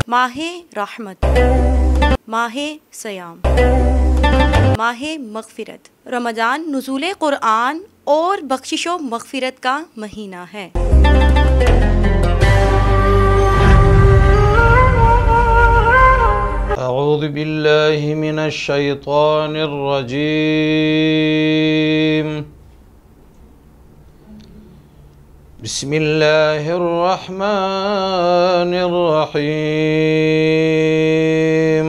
माहे रहमत, माहे सयाम, माहे मग़फ़िरत। रमज़ान नुज़ूले क़ुरआन और बख्शिश व मग़फ़िरत का महीना है। अऊज़ु बिल्लाहि मिनश शैतानिर रजीम। बिस्मिल्लाहिर रहमानिर रहीम।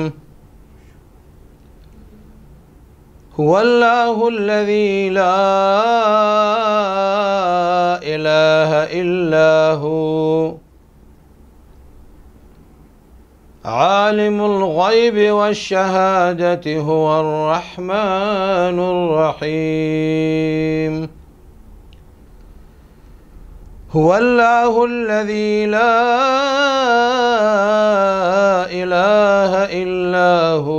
हुवल्लाहुल्लज़ी ला इलाहा इल्ला हु आलिमुल ग़ैबि वश्शहादति हुवर रहमानुर रहीम। हुवल्लाहुल्लज़ी ला इलाहा इल्ला हु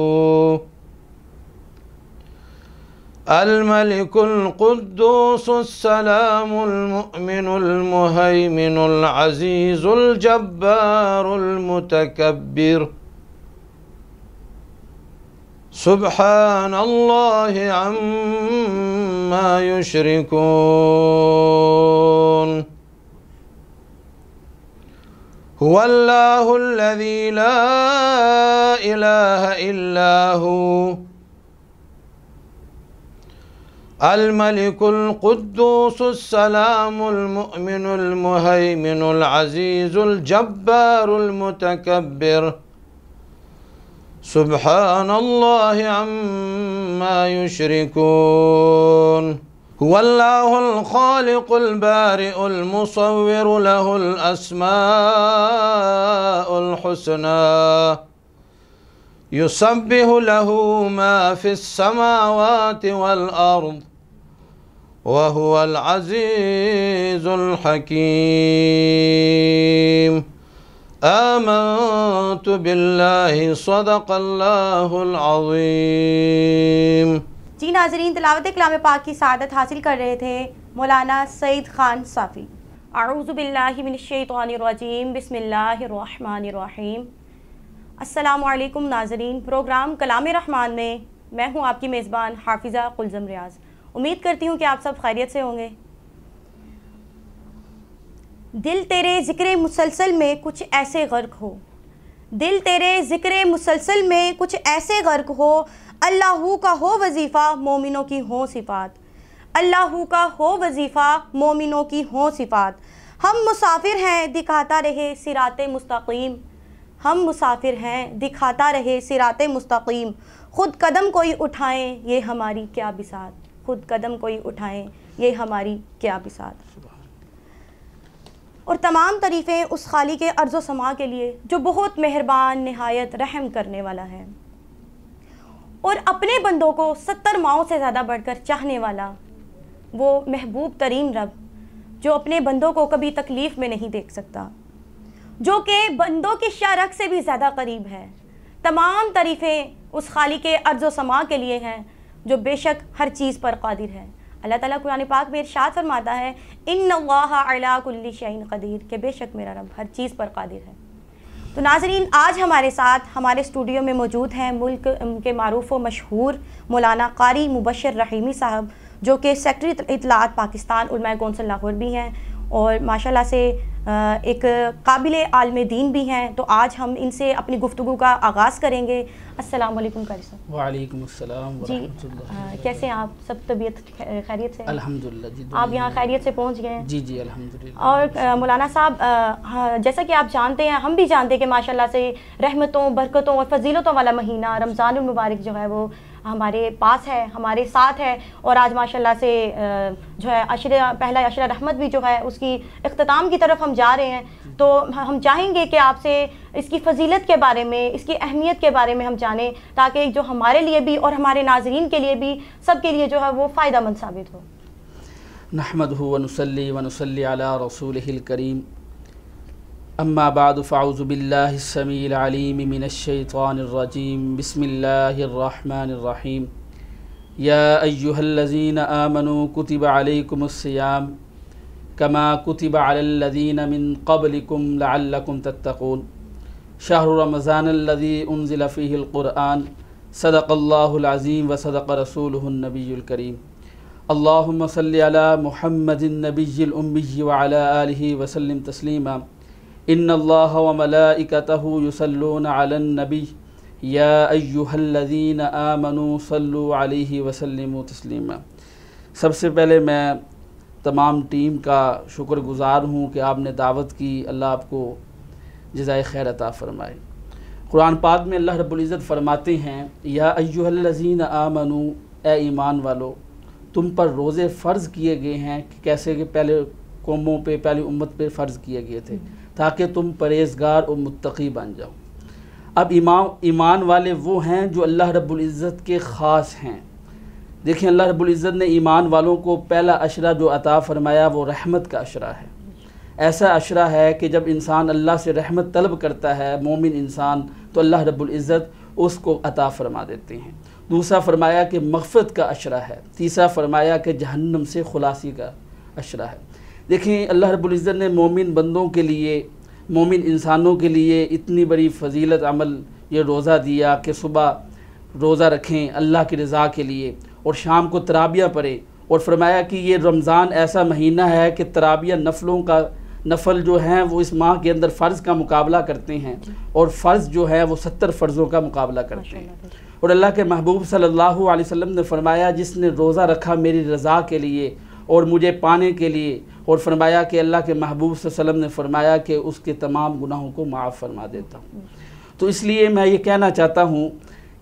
अल मलिकुल कुद्दूसुस सलामुल मुअमिनुल मुहैमिनुल अज़ीज़ुल जब्बारुल मुतकब्बिर। सुब्हानल्लाहि अम्मा युश्रिकून। हुवल्लाहुल्लज़ी ला इलाहा इल्ला हु अल मलिकुल कुद्दूसुस सलामुल मुअमिनुल मुहैमिनुल अज़ीज़ुल जब्बारुल मुतकब्बिर। सुब्हानल्लाहि अम्मा युश्रिकून। हुवल्लाहुल ख़ालिक़ुल बारिउल मुसव्विरु लहुल अस्माउल हुस्ना युसब्बिहु लहु मा फ़िस समावाति वल अर्द व हुवल अज़ीज़ुल हकीम। आमन्तु बिल्लाहि सदक़ल्लाहुल अज़ीम। जी नाज़रीन, तिलावत कलाम पाक की सादत हासिल कर रहे थे मौलाना सईद खान साफ़ी। अऊज़ु बिल्लाहि मिनश शैतानिर रजीम, बिस्मिल्लाहिर रहमानिर रहीम। अस्सलामु अलैकुम नाज़रीन, प्रोग्राम कलाम रहमान में मैं हूँ आपकी मेज़बान हाफिज़ा कुलज़म रियाज़। उम्मीद करती हूँ कि आप सब खैरियत से होंगे। दिल तेरे ज़िक्र मुसलसल में कुछ ऐसे गर्क हो, दिल तेरे ज़िक्र मुसलसल में कुछ ऐसे गर्क हो, अल्लाहू का हो वजीफ़ा मोमिनों की हो सिफ़ात, अल्लाहू का हो वजीफ़ा मोमिनों की हो सिफ़ात। हम मुसाफिर हैं दिखाता रहे सिराते मुस्तकीम, हम मुसाफिर हैं दिखाता रहे सिराते मुस्तकीम। ख़ुद कदम कोई उठाएं ये हमारी क्या बिसात, ख़ुद कदम कोई उठाएं ये हमारी क्या बिसात। और तमाम तारीफ़ें उस खाली के अर्ज़ व समा के लिए जो बहुत मेहरबान नहायत रहम करने वाला है और अपने बंदों को 70 माओं से ज़्यादा बढ़कर चाहने वाला, वो महबूब तरीन रब जो अपने बंदों को कभी तकलीफ़ में नहीं देख सकता, जो कि बंदों की शारक से भी ज़्यादा करीब है। तमाम तारीफ़ें उस खाली के अर्ज़ व समा के लिए हैं जो बेशक हर चीज़ पर क़ादिर है। अल्लाह ताला कुरान पाक में इरशाद फरमाता है, इन्नल्लाहा अला कुल्ली शैइन क़दीर, के बेशक मेरा रब हर चीज़ पर क़ादिर है। तो नाज़रीन, आज हमारे साथ हमारे स्टूडियो में मौजूद हैं मुल्क के मारूफ़ व मशहूर मौलाना कारी मुबश्शिर रहीमी साहब, जो कि सेक्रेटरी इत्तलात पाकिस्तान उलमा कौंसिल लाहौर भी हैं और माशाल्लाह से एक काबिल आलिम दीन भी हैं। तो आज हम इनसे अपनी गुफ्तगू का आगाज़ करेंगे। अस्सलाम वालेकुम कारी साहब। वालेकुम अस्सलाम व जी, रहमतुल्लाह। कैसे हैं आप? सब तबीयत खैरियत से? अल्हम्दुलिल्लाह जी। आप यहाँ खैरियत से पहुँच गए हैं? जी जी अल्हम्दुलिल्लाह। और मौलाना साहब, जैसा कि आप जानते हैं, हम भी जानते हैं कि माशाल्लाह से रहमतों, बरकतों और फजीलतों वाला महीना रमज़ानुल मुबारक जो है वो हमारे पास है, हमारे साथ है। और आज माशाल्लाह से जो है पहला अशरा रहमत भी जो है उसकी इख्तिताम की तरफ हम जा रहे हैं। तो हम चाहेंगे कि आपसे इसकी फजीलत के बारे में, इसकी अहमियत के बारे में हम जानें, ताकि जो हमारे लिए भी और हमारे नाज़रीन के लिए भी, सब के लिए जो है वो फ़ायदामंद साबित हो। नहमदुहु व नुसल्ली अला रसूलिहिल करीम, अम्मा बाद फ़अऊज़ु बिल्लाहिस समीइल अलीम मिनश शैतानिर रजीम, बिस्मिल्लाहिर रहमानिर रहीम। या अय्युहल्लज़ीना आमनू कुतिबा अलैकुमुस सियाम कमा कुतिबा अलल्लज़ीना मिन क़ब्लिकुम लअल्लकुम तत्तक़ून। शहरु रमज़ानल्लज़ी उन्ज़िला फ़ीहिल क़ुरआन सदक़ल्लाहुल अज़ीम व सदक़ रसूलुहुन नबियुल करीम। अल्लाहुम्मा सल्लि अला मुहम्मदिन नबिय्यिल उम्मिय्यि व अला आलिहि व सल्लिम तस्लीमा। इन्नल्लाह व मलाइकतहु युसल्लूना अलन नबी या अय्युहल्लज़ीना आमनू सल्लु अलैहि व सल्लिमू तस्लीमा। सबसे पहले मैं तमाम टीम का शुक्रगुज़ार हूँ कि आपने दावत की। अल्लाह आपको जज़ाए खैर अता फ़रमाए। कुरान पाक में अल्लाह रब्बुल इज़्ज़त फ़रमाते हैं, या अय्युहल्लज़ीना आमनू, ए ईमान वालो, तुम पर रोज़े फ़र्ज़ किए गए हैं कि कैसे कि पहले कौमों पे, पहली उम्मत पे फ़र्ज़ किए गए थे, ताकि तुम परहेज़गार और मुत्तक़ी बन जाओ। अब ईमान वाले वो हैं जो अल्लाह रब्बुल इज़्ज़त के ख़ास हैं। देखिए, अल्लाह रब्बुल इज़्ज़त ने ईमान वालों को पहला अशरा जो अता फ़रमाया वो रहमत का अशरा है। ऐसा अशरा है कि जब इंसान अल्लाह से रहमत तलब करता है, मोमिन इंसान, तो अल्लाह रब्बुल इज़्ज़त उसको अता फ़रमा देते हैं। दूसरा फ़रमाया कि मग़फ़िरत का अशरा है। तीसरा फ़रमाया कि जहन्नम से खुलासी का अशरा है। देखिए, अल्लाह रब्बुल इज़्ज़त ने मोमिन बंदों के लिए, मोमिन इंसानों के लिए इतनी बड़ी फ़जीलत अमल ये रोज़ा दिया कि सुबह रोज़ा रखें अल्लाह की रज़ा के लिए और शाम को तराबियाँ पढ़ें। और फरमाया कि ये रमज़ान ऐसा महीना है कि तराबियाँ नफल जो हैं वो इस माह के अंदर फ़र्ज़ का मुकाबला करते हैं और फ़र्ज़ जो है वो 70 फ़र्ज़ों का मुकाबला करते हैं। और अल्लाह के महबूब सल्लल्लाहु अलैहि वसल्लम ने फरमाया, जिसने रोज़ा रखा मेरी रज़ा के लिए और मुझे पाने के लिए, और फरमाया कि अल्लाह के महबूब सल्लल्लाहु अलैहि वसल्लम ने फरमाया कि उसके तमाम गुनाहों को माफ़ फरमा देता हूँ। तो इसलिए मैं ये कहना चाहता हूँ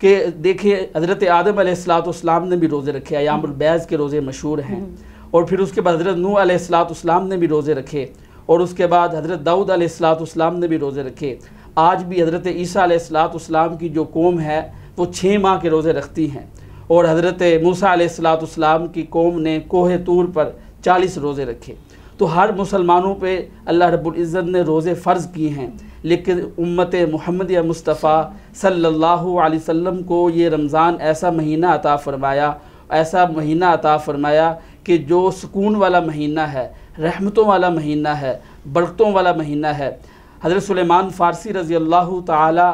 कि देखिए, हज़रत आदम अलैहिस्सलाम ने भी रोज़े रखे, अयामुल बैज़ के रोज़े मशहूर हैं। और फिर उसके बाद हज़रत नूह अलैहिस्सलाम ने भी रोज़े रखे, और उसके बाद हज़रत दाऊद अलैहिस्सलाम ने भी रोज़े रखे। आज भी हज़रत ईसा अलैहिस्सलाम की जो कौम है वो 6 माह के रोज़े रखती हैं, और हज़रत मूसा अलैहिस्सलाम की कौम ने कोहे तूर पर 40 रोज़े रखे। तो हर मुसलमानों पे अल्लाह रब्बुल इज़्ज़त ने रोज़े फ़र्ज़ किए हैं, लेकिन उम्मत मुहम्मदिया मुस्तफ़ा सल्लल्लाहु अलैहि वसल्लम को ये रमज़ान ऐसा महीना अता फ़रमाया कि जो सुकून वाला महीना है, रहमतों वाला महीना है, बरकतों वाला महीना है। हज़रत सुलेमान फ़ारसी रज़ी अल्लाह ताला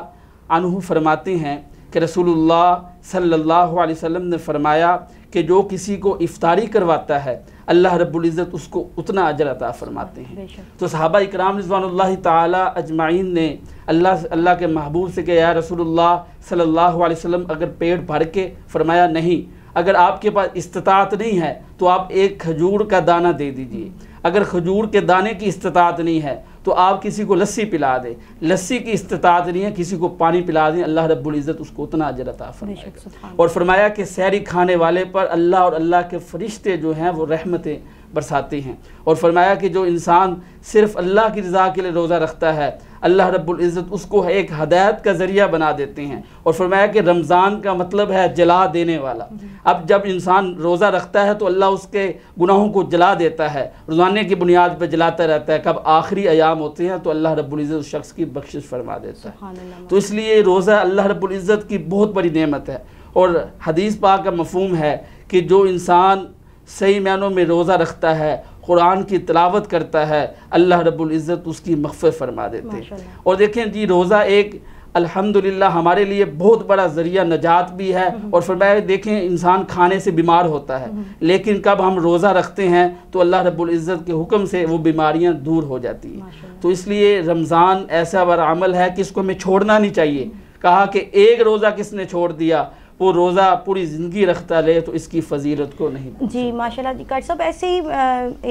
अन्हु फरमाते हैं कि रसूलुल्लाह सल्लल्लाहु अलैहि वसल्लम ने फरमाया कि जो किसी को इफ्तारी करवाता है अल्लाह रब्बुल इज़्ज़त उसको उतना अजर अता फ़रमाते हैं। तो सहाबा इकराम रिज़वानुल्लाहि ताला अजमाइन ने अल्लाह के महबूब से कहा, या रसूलुल्लाह सल्लल्लाहु अलैहि वसल्लम, अगर पेट भर के, फरमाया नहीं, अगर आपके पास इस्तिताअत नहीं है तो आप एक खजूर का दाना दे दीजिए। अगर खजूर के दाने की इस्तिताअत नहीं है तो आप किसी को लस्सी पिला दें। लस्सी की इस्तिताअत नहीं है, किसी को पानी पिला दें, अल्लाह रब्बुल इज़्ज़त उसको उतना अजर अता फरमाएगा। और फरमाया कि सहरी खाने वाले पर अल्लाह और अल्लाह के फरिश्ते जो हैं वो रहमतें बरसाते हैं। और फरमाया कि जो इंसान सिर्फ़ अल्लाह की रज़ा के लिए रोज़ा रखता है, अल्लाह रब्बुल इज़्ज़त उसको एक हदायत का ज़रिया बना देते हैं। और फरमाया कि रमज़ान का मतलब है जला देने वाला। अब जब इंसान रोज़ा रखता है तो अल्लाह उसके गुनाहों को जला देता है, रोज़ाने की बुनियाद पर जलाता रहता है। कब आखिरी अयाम होते हैं तो अल्लाह रब्बुल इज़्ज़त उस शख्स की बख्शिश फरमा देता है। तो इसलिए रोज़ा अल्लाह रब्बुल इज़्ज़त की बहुत बड़ी नेमत है। और हदीस पाक का मफ़हूम है कि जो इंसान सही मायनों में रोज़ा रखता है, कुरान की तिलावत करता है, अल्लाह रब्बुल इज़्ज़त उसकी मग़फ़िरत फरमा देते हैं। और देखें जी, रोज़ा एक अल्हम्दुलिल्लाह हमारे लिए बहुत बड़ा ज़रिया नजात भी है। और फरमाया, देखें, इंसान खाने से बीमार होता है, लेकिन कब हम रोज़ा रखते हैं तो अल्लाह रब्बुल इज़्ज़त के हुक्म से वो बीमारियां दूर हो जाती हैं। तो इसलिए रमज़ान ऐसा बड़ा अमल है कि इसको हमें छोड़ना नहीं चाहिए। कहा कि एक रोज़ा किसने छोड़ दिया वो रोज़ा पूरी ज़िंदगी रखता रहे तो इसकी फ़जीलत को नहीं। जी माशाल्लाह जी। काट साहब, ऐसे ही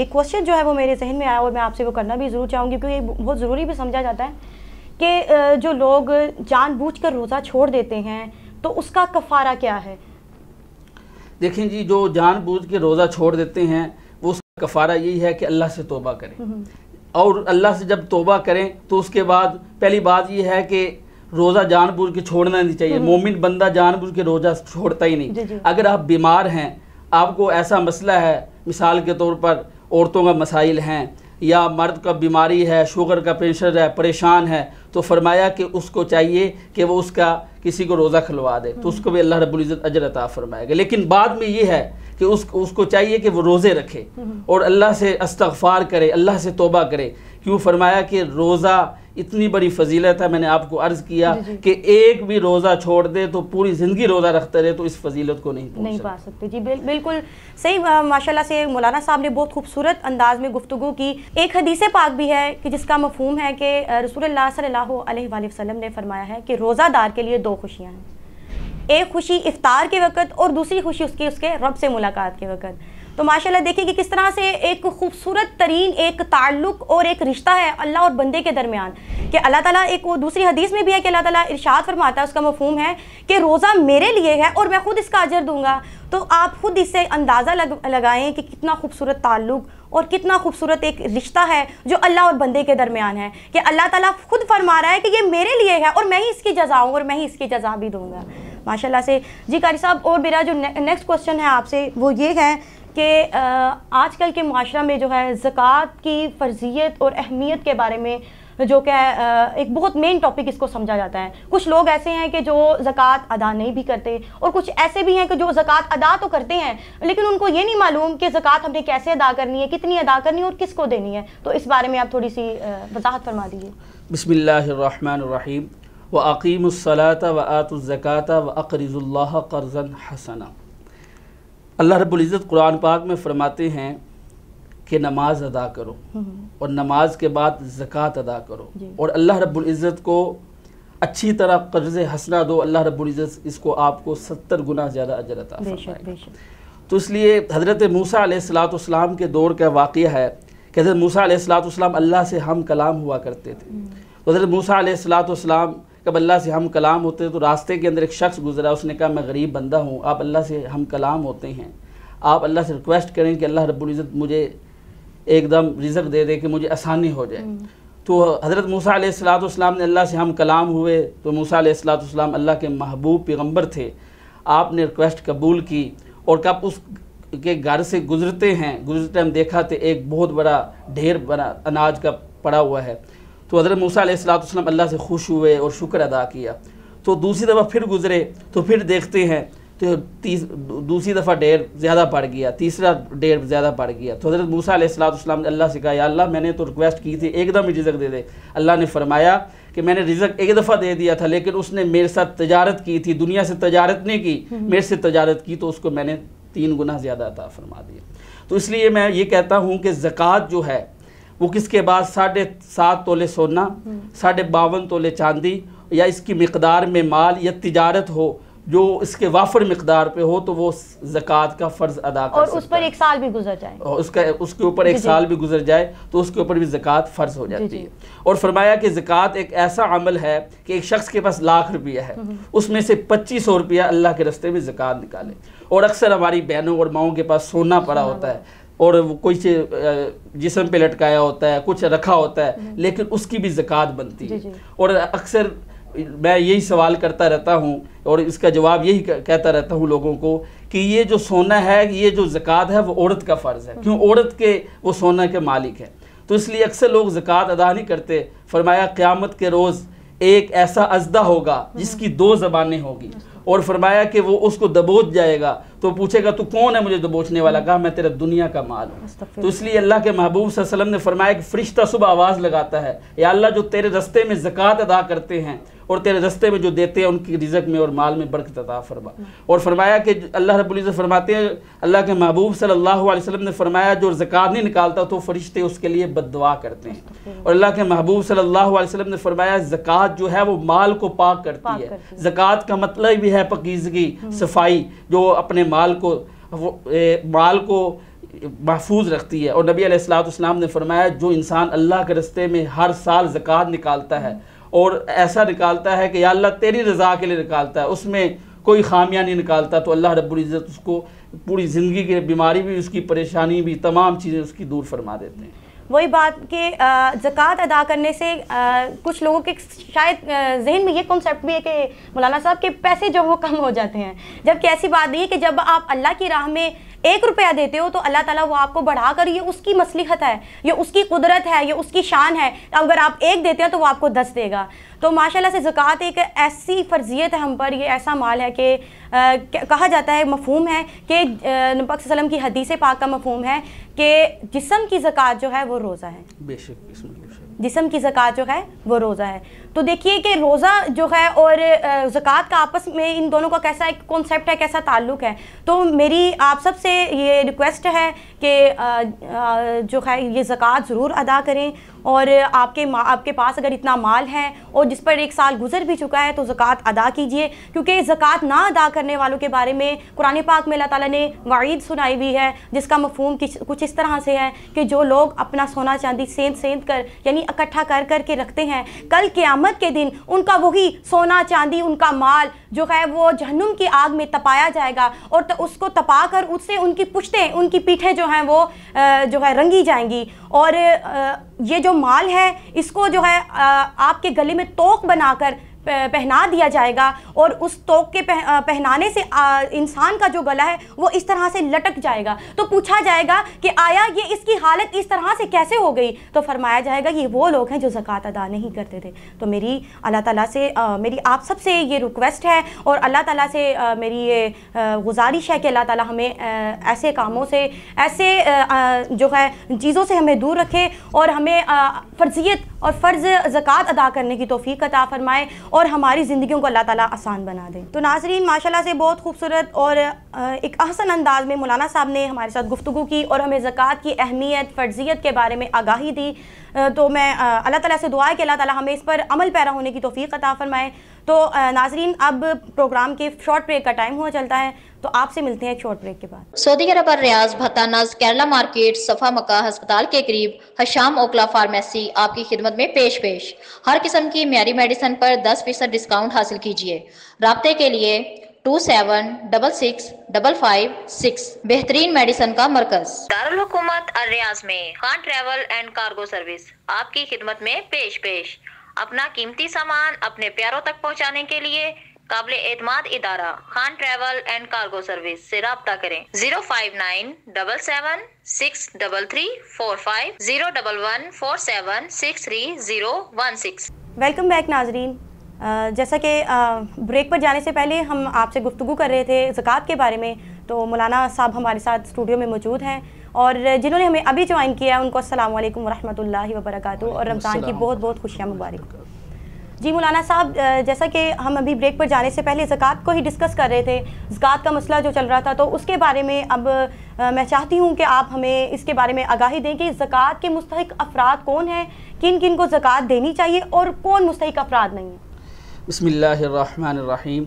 एक क्वेश्चन जो है वो मेरे जहन में आया और मैं आपसे वो करना भी ज़रूर चाहूँगी, क्योंकि बहुत ज़रूरी भी समझा जाता है कि जो लोग जानबूझकर रोज़ा छोड़ देते हैं तो उसका कफ़ारा क्या है? देखें जी, जो जानबूझ के रोज़ा छोड़ देते हैं वो उसका कफ़ारा यही है कि अल्लाह से तौबा करें। और अल्लाह से जब तौबा करें तो उसके बाद पहली बात ये है कि रोज़ा जानबूझ के छोड़ना नहीं चाहिए। मोमिन बंदा जानबूझ के रोज़ा छोड़ता ही नहीं। अगर आप बीमार हैं, आपको ऐसा मसला है, मिसाल के तौर पर औरतों का मसाइल हैं या मर्द का बीमारी है, शुगर का प्रेशर है, परेशान है, तो फरमाया कि उसको चाहिए कि वो उसका किसी को रोज़ा खुलवा दे, तो उसको भी अल्लाह रब्बुल इज़्ज़त अजर अता फरमाएगा। लेकिन बाद में ये है कि उसको चाहिए कि वो रोज़े रखे और अल्लाह से इस्तग़फ़ार करे, अल्लाह से तौबा करे क्यों फरमाया कि रोज़ा इतनी बड़ी फजीलत है। मैंने आपको अर्ज़ किया जी। कि एक भी रोज़ा छोड़ दे तो पूरी ज़िंदगी रोज़ा रखते रहे तो इस फजीलत को नहीं पा सकते। जी बिल्कुल सही। माशाल्लाह से मौलाना साहब ने बहुत खूबसूरत अंदाज में गुफ्तगू की। एक हदीस पाक भी है कि जिसका मफ़हूम है कि रसूलुल्लाह सल्लल्लाहु अलैहि वसल्लम ने फरमाया है कि रोज़ादार के लिए दो खुशियाँ हैं, एक खुशी इफ्तार के वक़्त और दूसरी खुशी उसके रब से मुलाकात के वक़्त। तो माशाल्लाह देखिए कि किस तरह से एक खूबसूरत तरीन एक ताल्लुक़ और एक रिश्ता है अल्लाह और बंदे के दरमियान, कि अल्लाह ताला एक वो दूसरी हदीस में भी है कि अल्लाह ताला इरशाद फरमाता है, उसका मफ़हूम है कि रोज़ा मेरे लिए है और मैं ख़ुद इसका अजर दूंगा। तो आप ख़ुद इससे अंदाज़ा लगाएं कि कितना खूबसूरत ताल्लुक़ और कितना खूबसूरत एक रिश्ता है जो अल्लाह और बंदे के दरमियान है, कि अल्लाह ताला खुद फरमा रहा है कि ये मेरे लिए है और मैं ही इसकी जज़ा हूँ और मैं ही इसकी जज़ा भी दूँगा। माशाल्लाह से। जी कारी साहब, और मेरा जो नेक्स्ट क्वेश्चन है आपसे वो ये है कि आजकल के माशरा में जो है ज़कात की फ़र्ज़ियत और अहमियत के बारे में जो कि एक बहुत मेन टॉपिक इसको समझा जाता है। कुछ लोग ऐसे हैं कि जो ज़कात अदा नहीं भी करते और कुछ ऐसे भी हैं कि जो ज़कात अदा तो करते हैं लेकिन उनको ये नहीं मालूम कि ज़कात हमने कैसे अदा करनी है, कितनी अदा करनी है और किसको देनी है। तो इस बारे में आप थोड़ी सी वजाहत फरमा दीजिए। बिस्मिल्लाहिर्रहमानिर्रहीम व अक़ीमुस्सलाता व आतुज़्ज़काता व अक़रिज़ुल्लाह क़र्ज़न हसना। अल्लाह रब्बुल इज़्ज़त कुरान पाक में फ़रमाते हैं कि नमाज अदा करो और नमाज के बाद ज़कात अदा करो, और अल्लाह रब्बुल इज़्ज़त को अच्छी तरह कर्ज़ हसना दो। अल्लाह रब्बुल इज़्ज़त इसको आपको 70 गुना ज़्यादा अजर अता फरमाएगा। तो इसलिए हज़रत मूसा अलैहिस्सलाम के दौर का वाक़या है कि हज़रत मूसा अलैहिस्सलाम अल्लाह से हम कलाम हुआ करते थे। तो हज़रत मूसा अलैहिस्सलाम जब अल्लाह से हम कलाम होते तो रास्ते के अंदर एक शख्स गुजरा, उसने कहा मैं गरीब बंदा हूँ, आप अल्लाह से हम कलाम होते हैं, आप अल्लाह से रिक्वेस्ट करें कि अल्लाह रब्बुल इज़्ज़त मुझे एकदम रिज़्क़ दे दे कि मुझे आसानी हो जाए। तो हज़रत मूसा अलैहिस्सलाम ने अल्लाह से हम कलाम हुए। तो मूसा अलैहिस्सलाम अल्लाह के महबूब पैगम्बर थे, आपने रिक्वेस्ट कबूल की और कब उस के घर से गुजरते टाइम देखा तो एक बहुत बड़ा ढेर बड़ा अनाज का पड़ा हुआ है। तो हज़रत मूसा अलैहिस्सलाम अल्लाह से खुश हुए और शुक्र अदा किया। तो दूसरी दफ़ा फिर गुज़रे तो फिर देखते हैं तो दूसरी दफ़ा ढेर ज़्यादा बढ़ गया, तीसरा ढेर ज़्यादा बढ़ गया। तो हज़रत मूसा अलैहिस्सलाम ने अल्लाह से कहा, या अल्लाह मैंने तो रिक्वेस्ट की थी एकदम ही रिज़्क़ दे दे। अल्लाह ने फरमाया कि मैंने रिज़्क़ एक दफ़ा दे दिया था लेकिन उसने मेरे साथ तजारत की थी, दुनिया से तजारत नहीं की, मेरे से तजारत की, तो उसको मैंने 3 गुना ज़्यादा अता फरमा दिया। तो इसलिए मैं ये कहता हूँ कि ज़कात जो है वो किसके बाद 7.5 तोले सोना, 52 तोले चांदी या इसकी मिकदार में माल या तिजारत हो जो इसके वाफर मिकदार पे हो तो वो ज़कात का फ़र्ज़ अदा कर और सकता उस पर है। एक साल भी गुजर जाए और उसके ऊपर एक साल भी गुजर जाए तो उसके ऊपर भी ज़कात फ़र्ज़ हो जाती है। और फरमाया कि ज़कात एक ऐसा अमल है कि एक शख्स के पास लाख रुपया है, उसमें से 2500 रुपया अल्लाह के रास्ते में ज़कात निकाले। और अक्सर हमारी बहनों और माओं के पास सोना पड़ा होता है और वो कुछ जिस्म पे लटकाया होता है, कुछ रखा होता है, लेकिन उसकी भी ज़कात बनती है। और अक्सर मैं यही सवाल करता रहता हूँ और इसका जवाब यही कहता रहता हूँ लोगों को कि ये जो सोना है, ये जो ज़कात है वो औरत का फ़र्ज़ है, क्यों औरत के वो सोना के मालिक है। तो इसलिए अक्सर लोग ज़कात अदा नहीं करते। फरमाया क़यामत के रोज़ एक ऐसा अज़दा होगा जिसकी 2 ज़बानें होगी, और फरमाया कि वो उसको दबोच जाएगा तो पूछेगा तू कौन है मुझे दबोचने वाला? कहा मैं तेरा दुनिया का माल हूँ। तो इसलिए अल्लाह के महबूब सल्लल्लाहु अलैहि वसल्लम ने फरमाया कि फ़रिश्ता सुबह आवाज़ लगाता है, या अल्लाह जो तेरे रस्ते में ज़कात अदा करते हैं और तेरे रस्ते में जो देते हैं उनकी रिज़्क़ में और माल में बरकत अता फरमा। और फरमाया कि अल्लाह रब्बुल इज़्ज़त फरमाते हैं, अल्लाह के महबूब सल्लल्लाहु अलैहि वसल्लम ने फरमाया जो ज़कात नहीं निकालता तो फ़रिश्ते उसके लिए बद्दुआ करते हैं। और अल्लाह के महबूब सल्लल्लाहु अलैहि वसल्लम ने फरमाया ज़कात जो है वो माल को पाक करती है। ज़कात का मतलब भी है पाकीज़गी, सफाई, जो अपने माल को महफूज रखती है। और नबी अलैहिस्सलाम ने फरमाया जो इंसान अल्लाह के रास्ते में हर साल ज़कात निकालता है और ऐसा निकालता है कि या अल्लाह तेरी रज़ा के लिए निकालता है, उसमें कोई खामियां नहीं निकालता, तो अल्लाह रब्बुल इज़्ज़त उसको पूरी ज़िंदगी की बीमारी भी, उसकी परेशानी भी, तमाम चीज़ें उसकी दूर फरमा देते हैं। वही बात कि ज़कात अदा करने से कुछ लोगों के शायद जहन में ये कॉन्सेप्ट भी है कि मौलाना साहब के पैसे जो वो कम हो जाते हैं, जबकि ऐसी बात नहीं है कि जब आप अल्लाह की राह में 1 रुपया देते हो तो अल्लाह ताला वो आपको बढ़ाकर, ये उसकी मसलिहत है, ये उसकी कुदरत है, ये उसकी शान है। अगर आप 1 देते हैं तो वो आपको 10 देगा। तो माशाल्लाह से ज़कात एक ऐसी फ़र्जियत है हम पर, ये ऐसा माल है कि कहा जाता है, मफ़हूम है कि नबी पाक सल्लल्लाहु अलैहि वसल्लम की हदीस पाक का मफ़हूम है कि जिस्म की ज़कात जो है वो रोज़ा है। बेशक। जिस्म की ज़कात जो है वो रोज़ा है। तो देखिए कि रोज़ा जो है और ज़कात का आपस में इन दोनों का कैसा एक कॉन्सेप्ट है, कैसा ताल्लुक़ है। तो मेरी आप सब से ये रिक्वेस्ट है कि जो है ये ज़कात ज़रूर अदा करें, और आपके पास अगर इतना माल है और जिस पर 1 साल गुजर भी चुका है तो ज़कात अदा कीजिए, क्योंकि ज़कात ना अदा करने वालों के बारे में कुरान पाक में अल्लाह ताला ने वाईद सुनाई हुई है, जिसका मफ़हूम कुछ इस तरह से है कि जो लोग अपना सोना चांदी सेंध कर यानी इकट्ठा कर कर के रखते हैं, कल क़यामत के दिन उनका वही सोना चांदी, उनका माल जो है वो जहन्नुम की आग में तपाया जाएगा, और उसको तपा कर उससे उनकी पुश्तें, उनकी पीठें जो हैं वो जो है रंगी जाएंगी। और ये जो माल है इसको जो है आपके गले में तोक बनाकर पहना दिया जाएगा, और उस तोक के पहनाने से इंसान का जो गला है वो इस तरह से लटक जाएगा। तो पूछा जाएगा कि आया ये इसकी हालत इस तरह से कैसे हो गई, तो फरमाया जाएगा ये वो लोग हैं जो ज़कात अदा नहीं करते थे। तो मेरी अल्लाह ताला से मेरी आप सब से ये रिक्वेस्ट है, और अल्लाह ताला से मेरी ये गुजारिश है कि अल्लाह ताला हमें ऐसे कामों से, ऐसे जो है चीज़ों से हमें दूर रखे, और हमें फ़र्ज़ियत और फ़र्ज़ ज़कात अदा करने की तौफ़ीक़ अता फ़रमाए, और हमारी ज़िंदगियों को अल्लाह ताला आसान बना दे। तो नाज़रीन, माशाल्लाह से बहुत खूबसूरत और एक अहसन अंदाज़ में मौलाना साहब ने हमारे साथ गुफ्तगू की और हमें ज़कात की अहमियत, फ़र्ज़ियत के बारे में आगाही दी। तो मैं अल्लाह ताला से दुआ है कि अल्लाह ताला हमें इस पर अमल पैरा होने की तौफ़ीक़ अता फ़रमाए। तो नाज़रीन, अब प्रोग्राम के शॉर्ट ब्रेक का टाइम हुआ चलता है, तो आपसे मिलते हैं एक शॉर्ट ब्रेक के बाद। सऊदी अरब और रियाज भत्तानाज केरला मार्केट सफ़ा मक्का अस्पताल के करीब हशाम ओकला फार्मेसी आपकी खिदमत में पेश हर किस्म की म्यारी मेडिसिन पर 10% डिस्काउंट हासिल कीजिए। राब्ते के लिए 27665556। बेहतरीन मेडिसिन का मरकज दारुल हुकूमत और रियाज में Khan travel and cargo service आपकी खिदमत में पेश अपना कीमती सामान अपने प्यारों तक पहुंचाने के लिए काबिल एतमाद इदारा Khan travel and cargo service से राब्ता करें 05977633345 01147633016। वेलकम बैक नाजरीन। जैसा कि ब्रेक पर जाने से पहले हम आपसे गुफ्तगू कर रहे थे ज़कात के बारे में, तो मौलाना साहब हमारे साथ स्टूडियो में मौजूद हैं, और जिन्होंने हमें अभी ज्वाइन किया उनको अस्सलाम वालेकुम वरहमतुल्लाहि वबरकातुहू, और रमज़ान की बहुत बहुत खुशियाँ मुबारक। जी मौलाना साहब, जैसा कि हम अभी ब्रेक पर जाने से पहले ज़कात को ही डिस्कस कर रहे थे, ज़कात का मसला जो चल रहा था, तो उसके बारे में अब मैं चाहती हूँ कि आप हमें इसके बारे में आगाही दें कि ज़कात के मुस्तहिक अफराद कौन हैं, किन किन को ज़कात देनी चाहिए और कौन मुस्तहिक अफराद नहीं है। बिस्मिल्लाहिर्रहमानिर्रहीम।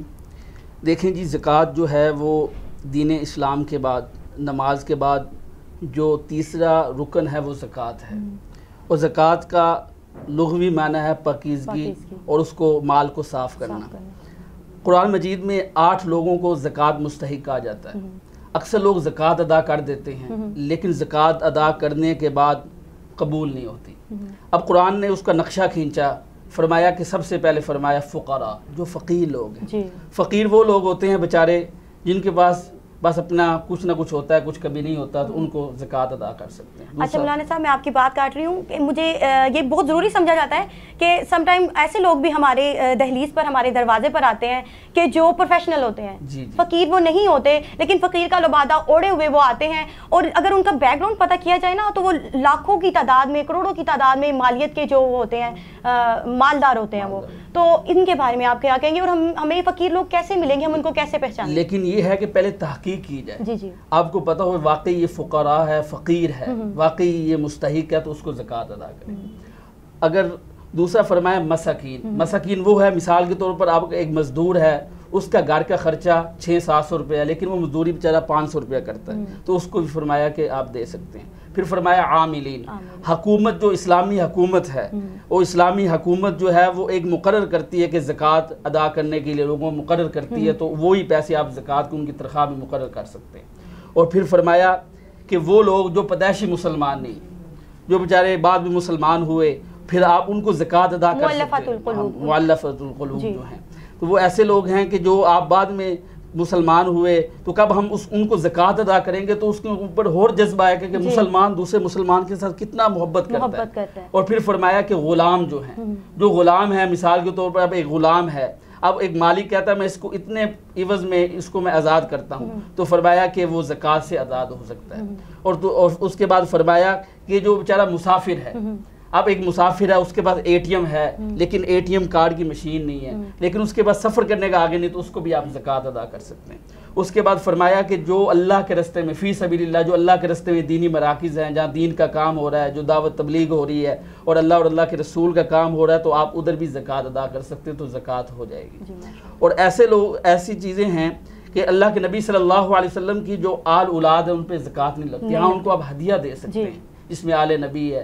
देखें जी, ज़कात जो है वो दीन इस्लाम के बाद, नमाज के बाद जो तीसरा रुकन है वो ज़कात है, और ज़कात का लुग़वी माना है पाकीज़गी और उसको माल को साफ़ करना। कुरान मजीद में 8 लोगों को ज़कात मुस्तहिक कहा जाता है। अक्सर लोग ज़कात अदा कर देते हैं, लेकिन ज़कात अदा करने के बाद कबूल नहीं होती। अब कुरान ने उसका नक्शा खींचा, फरमाया कि सबसे पहले फरमाया फ़ुक़रा, जो फ़कीर लोग हैं। फ़कीर वो लोग होते हैं बेचारे जिनके पास बस अपना कुछ ना कुछ होता है, कुछ कभी नहीं होता, तो उनको ज़कात अदा कर सकते हैं। अच्छा मौलाना साहब, मैं आपकी बात काट रही हूँ कि मुझे ये बहुत ज़रूरी समझा जाता है कि समटाइम ऐसे लोग भी हमारे दहलीज पर, हमारे दरवाजे पर आते हैं कि जो प्रोफेशनल होते हैं, फ़कीर वो नहीं होते, लेकिन फ़कीर का लबादा ओढ़े हुए वो आते हैं, और अगर उनका बैकग्राउंड पता किया जाए ना, तो वो लाखों की तादाद में, करोड़ों की तादाद में मालियत के जो होते हैं, मालदार होते हैं वो। तो इनके बारे में आप क्या कहेंगे, और हमें फ़कीर लोग कैसे मिलेंगे, हम उनको कैसे पहचानें? लेकिन ये है कि पहले तहकीक की जाए। जी। आपको पता हो वाकई ये फ़ुक़रा है, फ़कीर है, वाकई ये मुस्तहिक है, तो उसको ज़कात अदा करें। अगर दूसरा फरमाया मसाकीन, मसाकीन वो है, मिसाल के तौर पर आप एक मजदूर है, उसका घर का खर्चा 600-700 रुपया, लेकिन वो मजदूरी बेचारा 500 रुपया करता है, तो उसको भी फरमाया कि आप दे सकते हैं। फिर फरमाया आमिलीन, हुकूमत जो इस्लामी हुकूमत है, वो इस्लामी हुकूमत जो है वो एक मुकर्रर करती है कि ज़कात अदा करने के लिए लोगों को मुकर्रर करती है, तो वही पैसे आप ज़कात को उनकी तनख्वाह में मुकर्रर कर सकते हैं। और फिर फरमाया कि वो लोग जो पैदाइशी मुसलमान नहीं, जो बेचारे बाद में मुसलमान हुए, फिर आप उनको ज़कात अदा कर सकते हैं। मुअल्लफ़तुल क़ुलूब जो हैं, तो वो ऐसे लोग हैं कि जो आप बाद में मुसलमान हुए, तो कब हम उनको ज़कात अदा करेंगे तो उसके ऊपर और जज्बा है कि मुसलमान दूसरे मुसलमान के साथ कितना मोहब्बत करता है। और फिर फरमाया कि ग़ुलाम जो हैं, जो ग़ुलाम है, मिसाल के तौर पर अब एक ग़ुलाम है, अब एक मालिक कहता है मैं इसको इतने इवज़ में इसको मैं आज़ाद करता हूँ, तो फरमाया कि वो ज़कात से आज़ाद हो सकता है। और उसके बाद फरमाया कि जो बेचारा मुसाफिर है, अब एक मुसाफिर है, उसके पास ATM है लेकिन ATM कार्ड की मशीन नहीं है, लेकिन उसके पास सफ़र करने का आगे नहीं, तो उसको भी आप ज़कात अदा कर सकते हैं। उसके बाद फरमाया कि जो अल्लाह के रास्ते में फ़ी सबीलिल्लाह, जो अल्लाह के रास्ते में दीनी मराकिज़ हैं, जहाँ दीन का काम हो रहा है, जो दावत तबलीग हो रही है और अल्लाह के रसूल का काम हो रहा है, तो आप उधर भी ज़कात अदा कर सकते हैं, तो ज़कात हो जाएगी। और ऐसे लोग, ऐसी चीज़ें हैं कि अल्लाह के नबी सल्लल्लाहु अलैहि वसल्लम की जो आल औलाद है उन पर ज़कात नहीं लगती, हाँ उनको आप हदिया दे सकते हैं, जिसमें आले नबी है,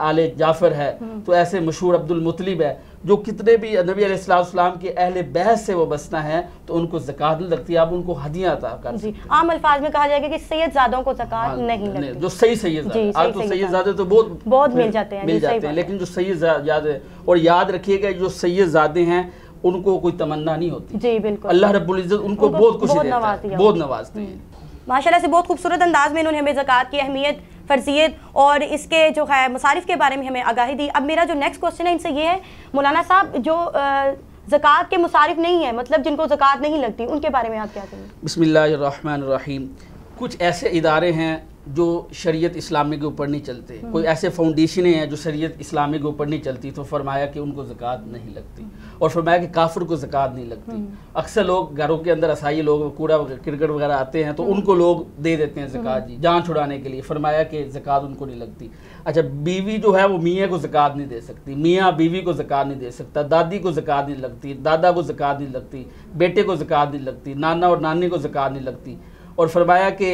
आले जाफ़र है, तो ऐसे मशहूर अब्दुल मुत्तलिब है, जो कितने भी नबी अलैहिस्सलाम के अहले बैत से वो बसना है, तो उनको ज़कात नहीं लगती, आप उनको हदिया अता कर सकते हैं। आम अल्फाज में कहा जाएगा कि सैयदजादों को ज़कात नहीं लगती, जो सही सैयदजादे, आज तो सैयदजादे तो बहुत मिल जाते हैं, लेकिन जो सैयदजादे, और याद रखिएगा जो सैयदजादे हैं उनको कोई तमन्ना नहीं होती। जी बिल्कुल, अल्लाह रब्बुल इज्जत उनको बहुत कुछ देता है, बहुत नवाजते हैं। माशाल्लाह से बहुत खूबसूरत अंदाज में इन्होंने हमें ज़कात की अहमियत, फ़र्जियत और इसके जो है मसारिफ के बारे में हमें आगाही दी। अब मेरा जो नेक्स्ट क्वेश्चन है इनसे ये है, मौलाना साहब जो ज़कात के मुसारिफ नहीं है, मतलब जिनको ज़कात नहीं लगती, उनके बारे में आप क्या कहेंगे? बिस्मिल्लाहिर्रहमानिर्रहीम। कुछ ऐसे इदारे हैं जो शरीयत इस्लामी के ऊपर नहीं चलते, कोई ऐसे फाउंडेशनें हैं जो शरीयत इस्लामी के ऊपर नहीं चलती, तो फरमाया कि उनको ज़कात नहीं लगती, और फरमाया कि काफिर को ज़कात नहीं लगती। अक्सर लोग घरों के अंदर असाई लोग कूड़ा क्रिकेट वगैरह आते हैं, तो उनको लोग दे देते हैं ज़कात, जी जान छुड़ाने के लिए, फरमाया कि ज़कात उनको नहीं लगती। अच्छा, बीवी जो है वो मियाँ को ज़कात नहीं दे सकती, मियाँ बीवी को ज़कात नहीं दे सकता, दादी को ज़कात नहीं लगती, दादा को ज़कात नहीं लगती, बेटे को ज़कात नहीं लगती, नाना और नानी को ज़कात नहीं लगती। और फरमाया कि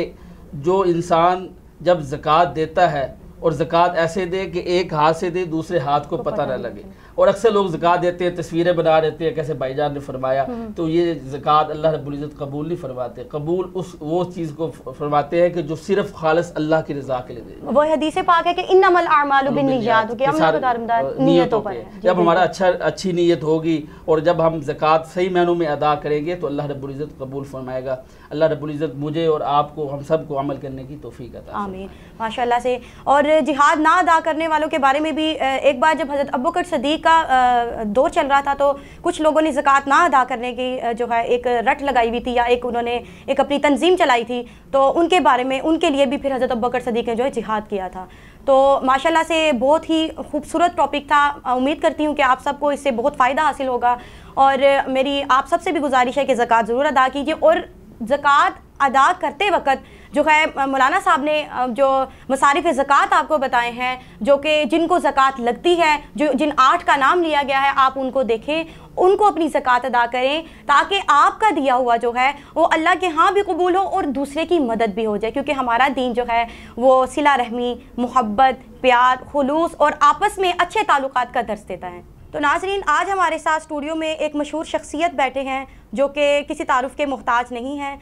जो इंसान जब ज़कात देता है, और ज़कात ऐसे दे कि एक हाथ से दे दूसरे हाथ को पता न लगे, और अक्सर लोग ज़कात देते हैं, तस्वीरें बना देते हैं, कैसे भाईजान ने फरमाया, तो ये ज़कात अल्लाह रब्बुल इज़्ज़त कबूल नहीं फरमाते। कबूल वो चीज़ को फरमाते हैं कि जो सिर्फ खालिस अल्लाह की रज़ा के लिए दे। वो हदीस पाक है कि इन्नमल अअमालु बिन्निय्यात, कि अमल का दारोमदार नियतों पर है। जब हमारा अच्छी नीयत होगी और जब हम ज़कात सही मायनों में अदा करेंगे, तो अल्लाह रब्बुल इज़्ज़त कबूल फरमाएगा। अल्लाह रब्बुल इज़्ज़त मुझे और आपको, हम सब को अमल करने की तौफीक अता फरमाए। आमीन, माशाअल्लाह से। और जिहाद ना अदा करने वालों के बारे में भी एक बार जब हज़रत अबू बकर सिद्दीक़ का दौर चल रहा था, तो कुछ लोगों ने ज़कात ना अदा करने की जो है एक रट लगाई हुई थी, या एक उन्होंने एक अपनी तंजीम चलाई थी, तो उनके बारे में, उनके लिए भी फिर हज़रत अबू बकर सिद्दीक़ ने जो है जिहाद किया था। तो माशाल्लाह से बहुत ही खूबसूरत टॉपिक था। उम्मीद करती हूँ कि आप सबको इससे बहुत फ़ायदा हासिल होगा, और मेरी आप सबसे भी गुजारिश है कि ज़कात ज़रूर अदा कीजिए। और ज़कात अदा करते वक्त जो है मौलाना साहब ने जो मसारिफ़ ज़कात आपको बताए हैं, जो कि जिनको ज़कात लगती है, जो जिन 8 का नाम लिया गया है, आप उनको देखें, उनको अपनी ज़कात अदा करें, ताकि आपका दिया हुआ जो है वो अल्लाह के यहाँ भी कबूल हो और दूसरे की मदद भी हो जाए, क्योंकि हमारा दीन जो है वो सिला रहमी, मोहब्बत, प्यार, खुलूस और आपस में अच्छे ताल्लुकात का दर्स देता है। तो नाज़रीन, आज हमारे साथ स्टूडियो में एक मशहूर शख्सियत बैठे हैं जो कि किसी तारुफ़ के मोहताज नहीं हैं,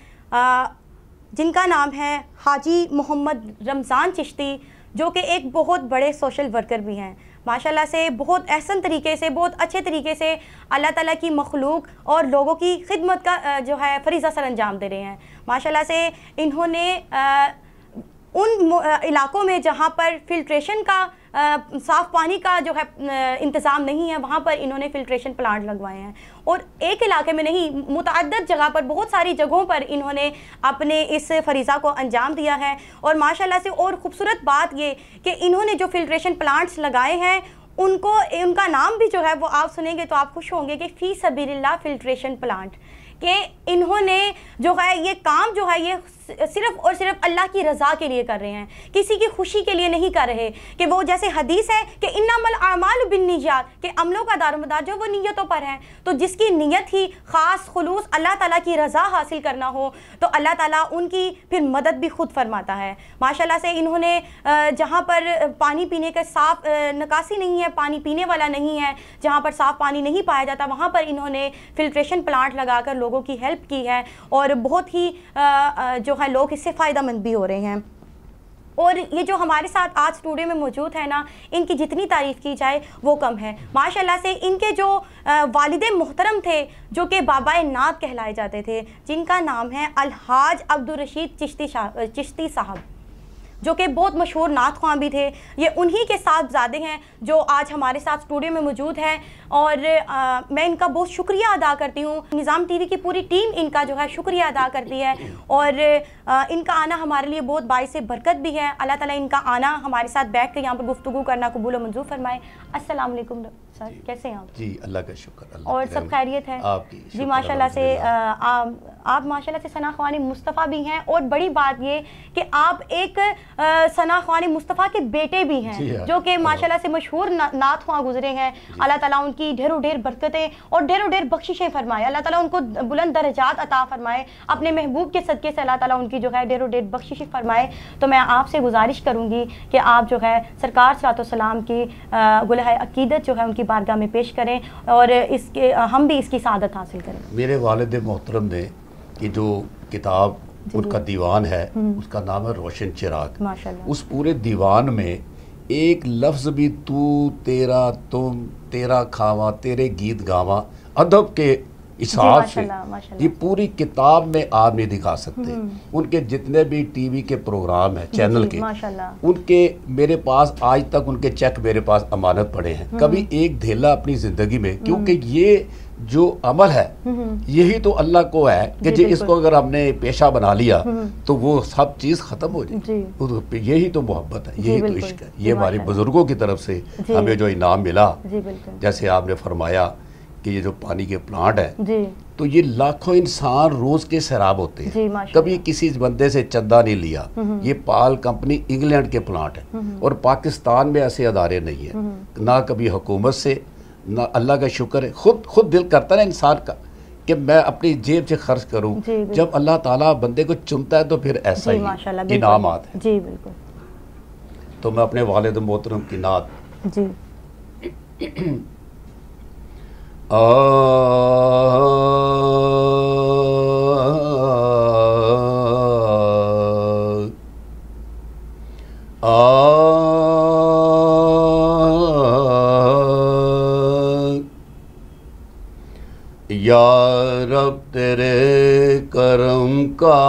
जिनका नाम है हाजी मोहम्मद रमज़ान चिश्ती, जो कि एक बहुत बड़े सोशल वर्कर भी हैं। माशाल्लाह से बहुत एहसन तरीके से, बहुत अच्छे तरीके से अल्लाह ताला की मखलूक और लोगों की खिदमत का जो है फ़रीज़ा सर अंजाम दे रहे हैं। माशाल्लाह से इन्होंने उन इलाकों में जहाँ पर फ़िल्ट्रेशन का साफ़ पानी का जो है इंतज़ाम नहीं है, वहाँ पर इन्होंने फ़िल्ट्रेशन प्लांट लगवाए हैं, और एक इलाके में नहीं, मुतअद्दिद जगह पर, बहुत सारी जगहों पर इन्होंने अपने इस फ़रीज़ा को अंजाम दिया है। और माशाल्लाह से और ख़ूबसूरत बात ये कि इन्होंने जो फ़िल्ट्रेशन प्लांट्स लगाए हैं, उनका नाम भी जो है वो आप सुनेंगे तो आप खुश होंगे कि फ़ी सबीलिल्लाह फ़िल्ट्रेशन प्लांट, कि इन्होंने जो है ये काम जो है ये सिर्फ़ और सिर्फ अल्लाह की रज़ा के लिए कर रहे हैं, किसी की खुशी के लिए नहीं कर रहे। कि वो जैसे हदीस है कि इन्नमल अमालु बिन्निय्यात, कि अमलों का दारोमदार जो वो नीयतों पर है, तो जिसकी नीयत ही ख़ास खुलूस अल्लाह ताला की रज़ा हासिल करना हो, तो अल्लाह ताला उनकी फिर मदद भी खुद फरमाता है। माशाल्लाह से इन्होंने जहाँ पर पानी पीने का साफ़ निकासी नहीं है, पानी पीने वाला नहीं है, जहाँ पर साफ़ पानी नहीं पाया जाता, वहाँ पर इन्होंने फ़िल्ट्रेशन प्लांट लगाकर लोगों की हेल्प की है, और बहुत ही जो है लोग इससे फ़ायदेमंद भी हो रहे हैं। और ये जो हमारे साथ आज स्टूडियो में मौजूद है ना, इनकी जितनी तारीफ़ की जाए वो कम है। माशाल्लाह से इनके जो वालिद मोहतरम थे, जो कि बाबा नात कहलाए जाते थे, जिनका नाम है अलहाज अब्दुल रशीद चिश्ती साहब। जो कि बहुत मशहूर नात ख्वां भी थे। ये उन्हीं के साहबजादे हैं जो आज हमारे साथ स्टूडियो में मौजूद हैं और मैं इनका बहुत शुक्रिया अदा करती हूँ। निज़ाम टीवी की पूरी टीम इनका जो है शुक्रिया अदा करती है और इनका आना हमारे लिए बहुत बाइस बरकत भी है। अल्लाह ताला इनका आना हमारे साथ बैठ कर यहाँ पर गुफ्तगू करना कबूल और मंजूर फरमाए। अस्सलाम वालेकुम सर, कैसे हैं आप? जी अल्लाह का शुक्र। और सब खैरियत है आपकी? जी माशाल्लाह से आप माशाल्लाह से सना ख्वानी मुस्तफ़ा भी हैं और बड़ी बात ये कि आप एक सना ख्वानी मुस्तफ़ा के बेटे भी हैं जो कि माशाल्लाह से मशहूर नात ख्वां गुजरे हैं। अल्लाह ताला उनकी ढेरों ढेर बरकतें और ढेरों ढेर बख्शिशें फरमाए। अल्लाह ताला उनको बुलंद दर्जात अता फरमाए। अपने महबूब के सदक़े से अल्लाह ताला उनकी जो है ढेरों ढेर बख्शिशें फरमाए। तो मैं आपसे गुजारिश करूँगी कि आप जो है सरकार सलातो सलाम की गुलह अकीदत जो है उनकी बारगाह में पेश करें और इसके हम भी इसकी सादत हासिल करें। मेरे वालिद मोहतरम ने कि जो किताब उनका दीवान है उसका नाम है रोशन चिराग। माशाल्लाह। उस पूरे दीवान में एक लफ्ज़ भी तू तेरा तुम तेरा खावा तेरे गीत गावा अदब के हिसाब से ये पूरी किताब में आप नहीं दिखा सकते। उनके जितने भी टीवी के प्रोग्राम हैं चैनल के उनके मेरे पास आज तक उनके चेक मेरे पास अमानत पड़े हैं। कभी एक धेला अपनी ज़िंदगी में, क्योंकि ये जो अमल है यही तो अल्लाह को है कि जी इसको अगर हमने पेशा बना लिया तो वो सब चीज़ ख़त्म हो जाए। यही तो मोहब्बत है, यही तो इश्क है। ये हमारे बुजुर्गों की तरफ से हमें जो इनाम मिला, जैसे आपने फरमाया कि ये जो पानी के प्लांट है तो ये लाखों इंसान रोज के सैराब होते हैं। कभी किसी बंदे से चंदा नहीं लिया। ये पाल कंपनी इंग्लैंड के प्लांट है और पाकिस्तान में ऐसे अदारे नहीं है, ना कभी हुकूमत से ना। अल्लाह का शुक्र है, खुद दिल करता है इंसान का कि मैं अपनी जेब से खर्च करूं। जब अल्लाह ताला बंदे को चुनता है तो फिर ऐसा ही इनामात है। जी बिल्कुल। तो मैं अपने वालिद मोहतरम की नात जी या रब तेरे करम का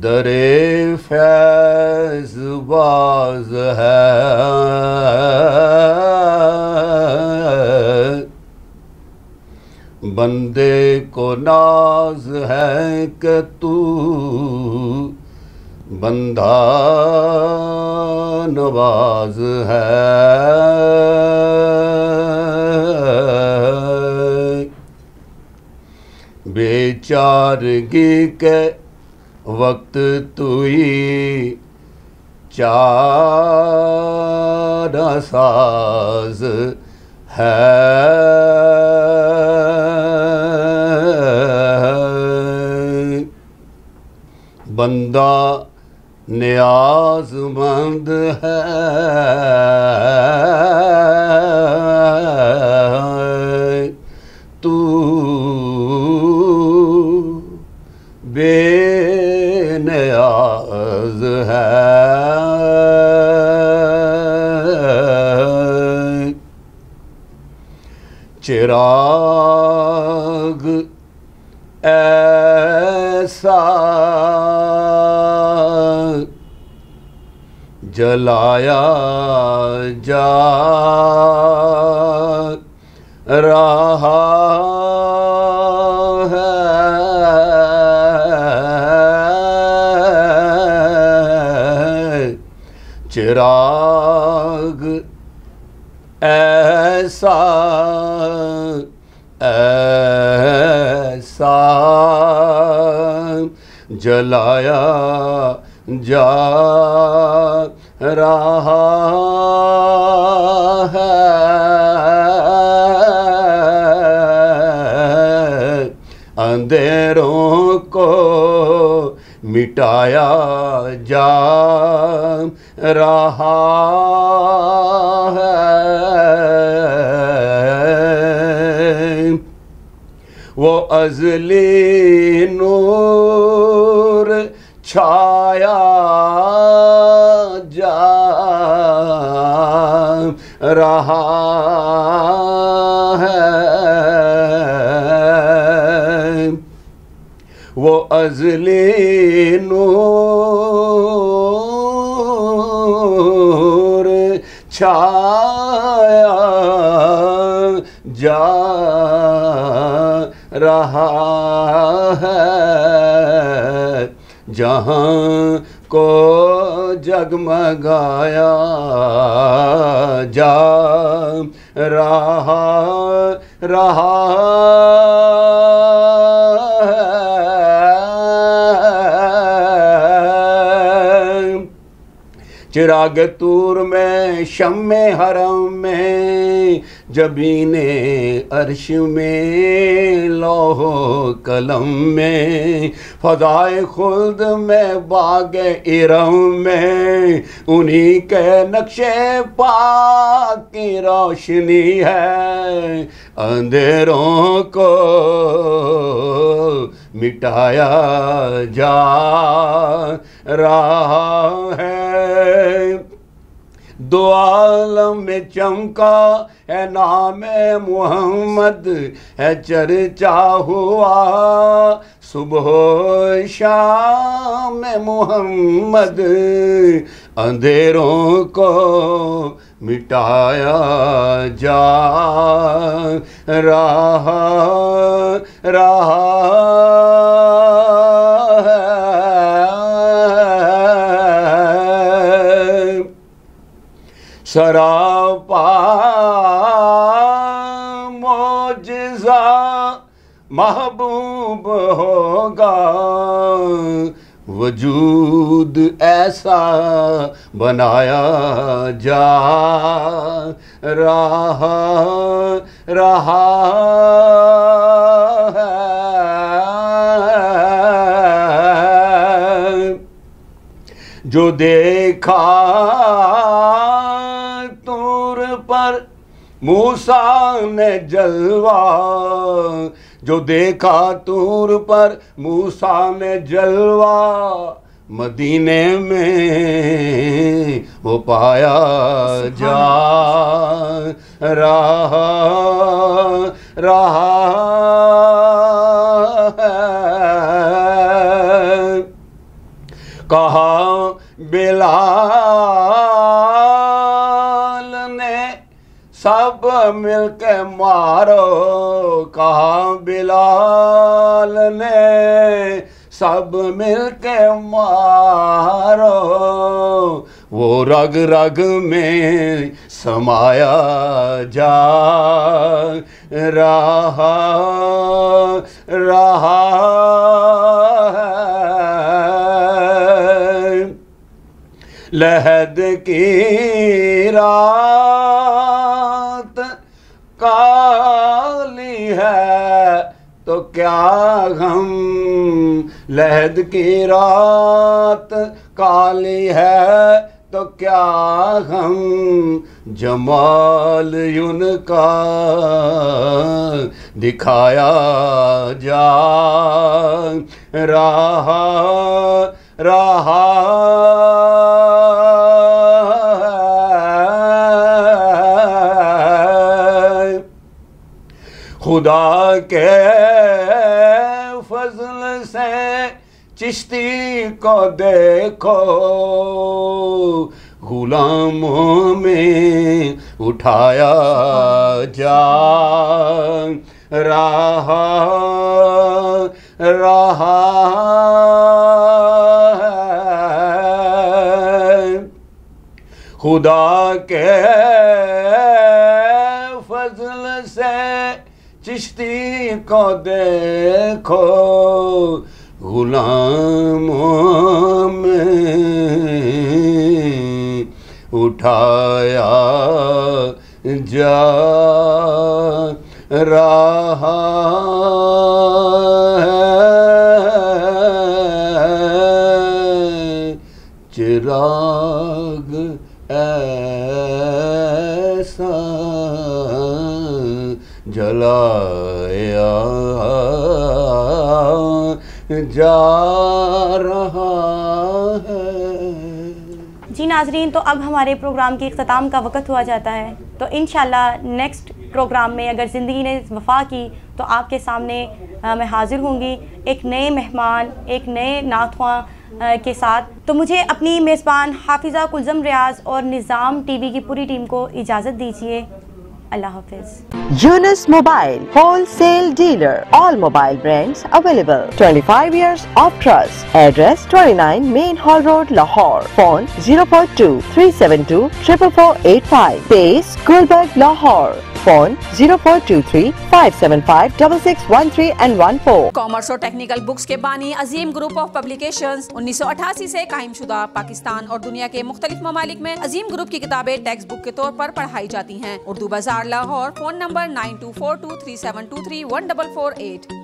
दरे फैज़ बाज़ है, बंदे को नाज है कि तू बंदा नवाज है। बेचारगी के वक्त तू ही चारा साज है, बंदा नियाज़मंद है, तू बेनियाज़ है। चिराग ऐसा जलाया जा रहा है, चिराग ऐसा ऐसा जलाया जा रहा है, अंधेरों को मिटाया जा रहा है, वो अज़ली नूर छाया जा रहा है, वो अज़ली नूर छाया जा रहा है, जहाँ को जगमगाया जा रहा है। चिराग तूर में शम्मे हरम में जबीने अर्श में लौहो कलम में फ़ज़ाए खुल्द में बाग इरम में उन्हीं के नक्शे पाक की रोशनी है। अंधेरों को मिटाया जा रहा है। दो आलम में चमका है नाम मोहम्मद, है चर्चा हुआ सुबह शाम मोहम्मद। अंधेरों को मिटाया जा रहा है। सरापा मौजिज़ा महबूब होगा, वजूद ऐसा बनाया जा रहा है। जो देखा तूर पर मूसा ने जलवा, जो देखा तूर पर मूसा ने जलवा, मदीने में वो पाया जा रहा है। कहा बिलाल ने सब मिलके मारो, कहा बिलाल ने सब मिलके मारो, वो रग रग में समाया जा रहा है। लहद की रात काली है तो क्या गम, लहद की रात काली है तो क्या गम, जमाल उनका दिखाया जा रहा है। खुदा के फजल से चिश्ती को देखो, गुलामों में उठाया जा रहा है। खुदा के फजल से चिश्ती को देखो, गुलामों में उठाया जा रहा है। चिराग ऐसा जलाया जा रहा है। जी नाजरीन, तो अब हमारे प्रोग्राम के इख्तिताम का वक़्त हुआ जाता है। तो इंशाल्लाह नेक्स्ट प्रोग्राम में अगर ज़िंदगी ने वफ़ा की तो आपके सामने मैं हाज़िर होंगी एक नए मेहमान, एक नए नातख़्वां के साथ। तो मुझे अपनी मेज़बान हाफिज़ा कुलज़म रियाज़ और निज़ाम टीवी की पूरी टीम को इजाज़त दीजिए। अल्लाह हाफ़िज़। Yunus Mobile, wholesale dealer. All mobile brands available. 25 years of trust. Address 29 Main Hall Road, Lahore. Phone 042 372 44485. Base Gulberg, Lahore. Phone 0423 575 6613 and 14. Commerce और टेक्निकल बुक्स के बानी अजीम ग्रुप ऑफ पब्लिकेशंस 1988 से कायमशुदा पाकिस्तान और दुनिया के मुख्तलिफ ममालिक में अजीम ग्रुप की किताबें टेक्स्ट बुक के तौर पर पढ़ाई जाती हैं। उर्दू बाजार लाहौर। Phone number 924237231448।